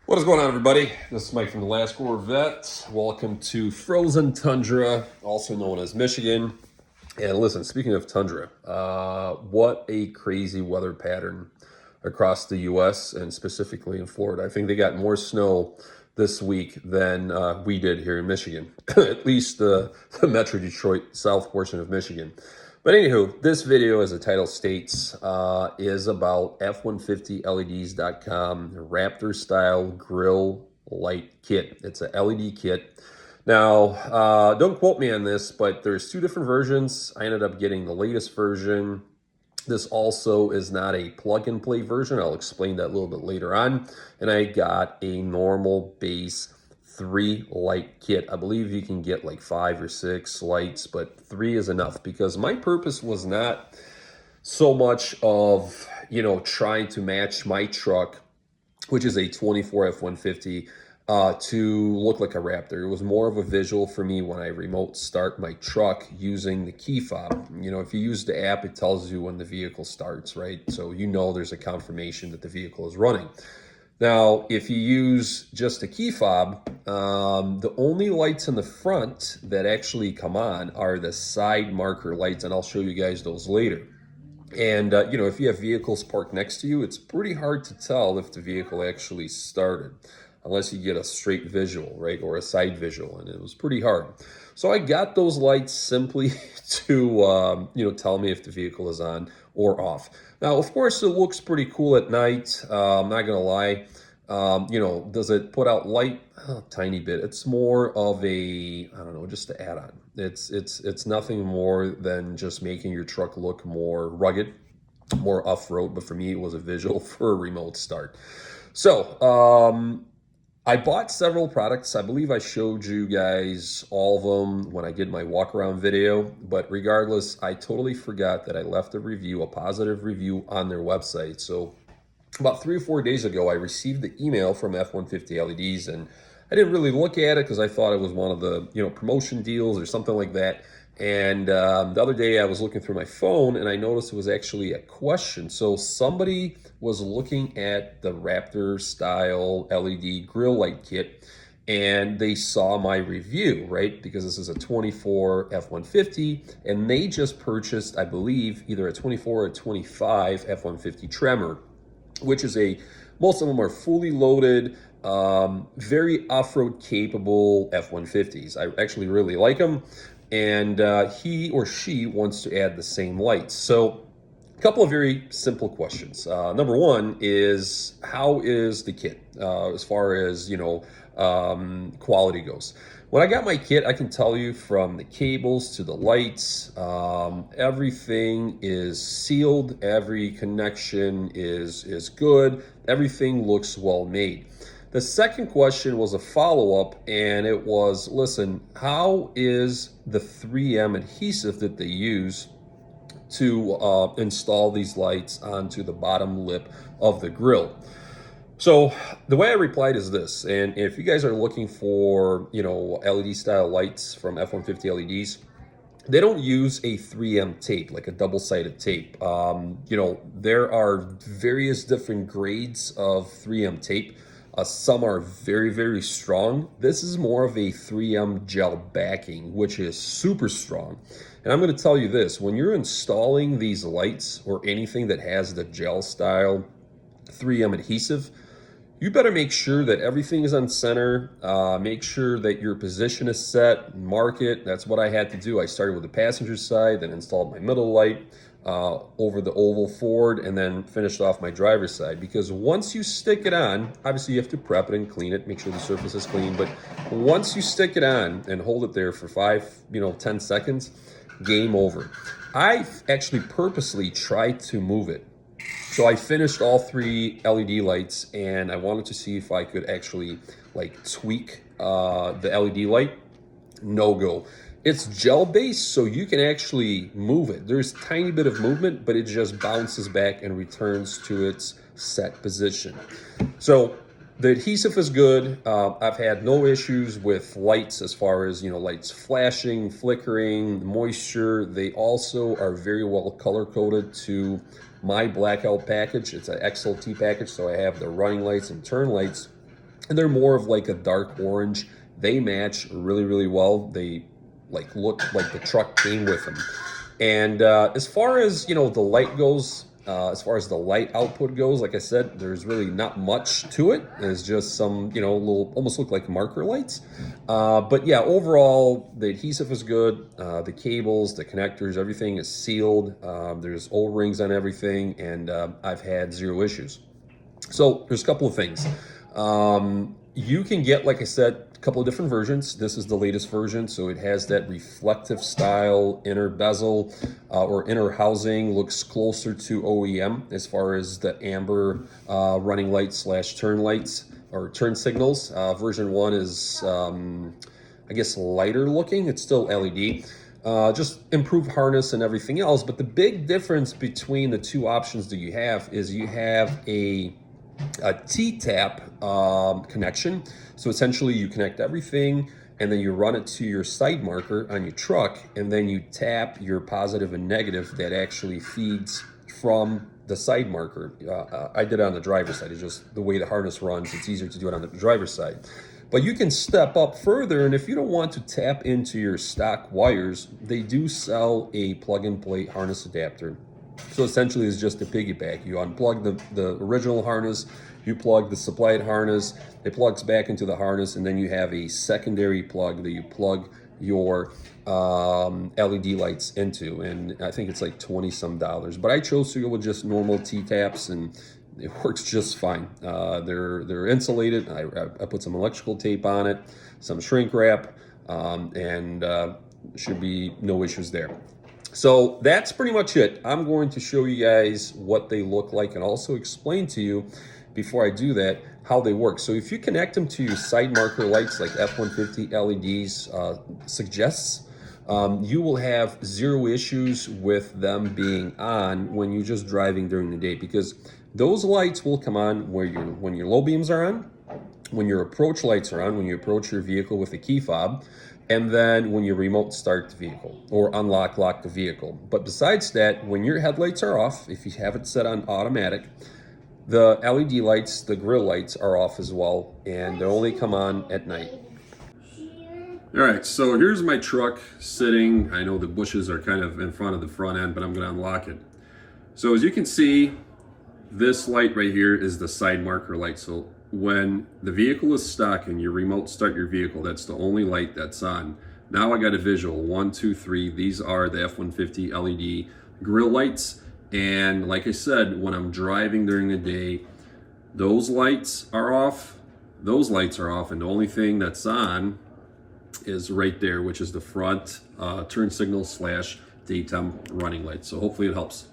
What is going on, everybody? This is Mike from the Last Corvette. Welcome to Frozen Tundra, also known as Michigan. And listen, speaking of tundra, what a crazy weather pattern across the U.S. and specifically in Florida. I think they got more snow this week than we did here in Michigan, at least the Metro Detroit south portion of Michigan. But anywho, this video, as the title states, is about F150LEDs.com Raptor style grill light kit. It's a LED kit. Now, don't quote me on this, but there's two different versions. I ended up getting the latest version. This also is not a plug-and-play version. I'll explain that a little bit later on. And I got a normal base 3 light kit. I believe you can get like 5 or 6 lights, but 3 is enough because my purpose was not so much of, trying to match my truck, which is a 24 F-150, to look like a Raptor. It was more of a visual for me when I remote start my truck using the key fob. If you use the app, it tells you when the vehicle starts, right? So there's a confirmation that the vehicle is running. Now, if you use just a key fob, the only lights in the front that actually come on are the side marker lights, and I'll show you guys those later. And, if you have vehicles parked next to you, it's pretty hard to tell if the vehicle actually started unless you get a straight visual, right, or a side visual, and it was pretty hard. So I got those lights simply to, tell me if the vehicle is on or off. Now, of course, it looks pretty cool at night. I'm not gonna lie. Does it put out light? A tiny bit. It's more of a, I don't know, just an add-on. It's nothing more than just making your truck look more rugged, more off-road. But for me, it was a visual for a remote start. So, I bought several products. I believe I showed you guys all of them when I did my walk around video, but regardless, I totally forgot that I left a positive review on their website. So about 3 or 4 days ago, I received the email from F150 LEDs, and I didn't really look at it because I thought it was one of the promotion deals or something like that. And the other day I was looking through my phone and I noticed it was actually a question. So somebody was looking at the Raptor style LED grill light kit and they saw my review, right? Because this is a 24 F-150 and they just purchased, I believe, either a 24 or a 25 F-150 Tremor, which is most of them are fully loaded, very off-road capable F-150s. I actually really like them. And he or she wants to add the same lights. So a couple of very simple questions. Number one is, how is the kit as far as, quality goes? When I got my kit, I can tell you from the cables to the lights, everything is sealed. Every connection is good. Everything looks well made. The second question was a follow-up, and it was, listen, how is the 3M adhesive that they use to install these lights onto the bottom lip of the grill? So the way I replied is this, and if you guys are looking for, LED style lights from F-150 LEDs, they don't use a 3M tape, like a double-sided tape. There are various different grades of 3M tape. Some are very, very strong. This is more of a 3M gel backing, which is super strong. And I'm going to tell you this, when you're installing these lights or anything that has the gel style 3M adhesive, you better make sure that everything is on center. Make sure that your position is set, mark it. That's what I had to do. I started with the passenger side, then installed my middle light over the oval forward, and then finished off my driver's side. Because once you stick it on, obviously you have to prep it and clean it, make sure the surface is clean. But once you stick it on and hold it there for 10 seconds, game over. I actually purposely tried to move it. So I finished all 3 LED lights and I wanted to see if I could actually tweak the LED light. No go. It's gel based, so you can actually move it. There's a tiny bit of movement, but it just bounces back and returns to its set position. So the adhesive is good. I've had no issues with lights as far as, lights flashing, flickering, moisture. They also are very well color coded to my blackout package. It's an XLT package, so I have the running lights and turn lights and they're more of like a dark orange. They match really, really well. They like look like the truck came with them. And as far as the light goes, as far as the light output goes, like I said, there's really not much to it. There's just some little, almost look like marker lights. But yeah, overall the adhesive is good. The cables, the connectors, everything is sealed. There's O-rings on everything, and I've had zero issues. So there's a couple of things. You can get, like I said, a couple of different versions. This is the latest version, so it has that reflective style inner bezel or inner housing. Looks closer to OEM as far as the amber running lights / turn lights or turn signals. Version 1 is, I guess, lighter looking. It's still LED. Just improved harness and everything else. But the big difference between the two options that you have is you have a T-tap connection. So essentially you connect everything and then you run it to your side marker on your truck, and then you tap your positive and negative that actually feeds from the side marker. I did it on the driver's side. It's just the way the harness runs. It's easier to do it on the driver's side. But you can step up further, and if you don't want to tap into your stock wires, they do sell a plug-and-play harness adapter. So essentially it's just a piggyback. You unplug the original harness, you plug the supplied harness, it plugs back into the harness, and then you have a secondary plug that you plug your LED lights into. And I think it's like $20-some. But I chose to go with just normal T-taps, and it works just fine. They're insulated. I put some electrical tape on it, some shrink wrap, and should be no issues there. So that's pretty much it. I'm going to show you guys what they look like and also explain to you, before I do that, how they work. So if you connect them to your side marker lights like F150 LEDs suggests, you will have zero issues with them being on when you're just driving during the day, because those lights will come on when your low beams are on, when your approach lights are on, when you approach your vehicle with a key fob, and then when you remote start the vehicle or lock the vehicle. But besides that, when your headlights are off, if you have it set on automatic, the LED lights, the grille lights, are off as well, and they only come on at night. All right, so here's my truck sitting. I know the bushes are kind of in front of the front end, but I'm gonna unlock it. So as you can see, this light right here is the side marker light. So when the vehicle is stuck and you remote start your vehicle, that's the only light that's on. Now I got a visual, 1, 2, 3. These are the F-150 LED grille lights. And like I said, when I'm driving during the day, those lights are off, those lights are off, and the only thing that's on is right there, which is the front turn signal / daytime running lights. So hopefully it helps.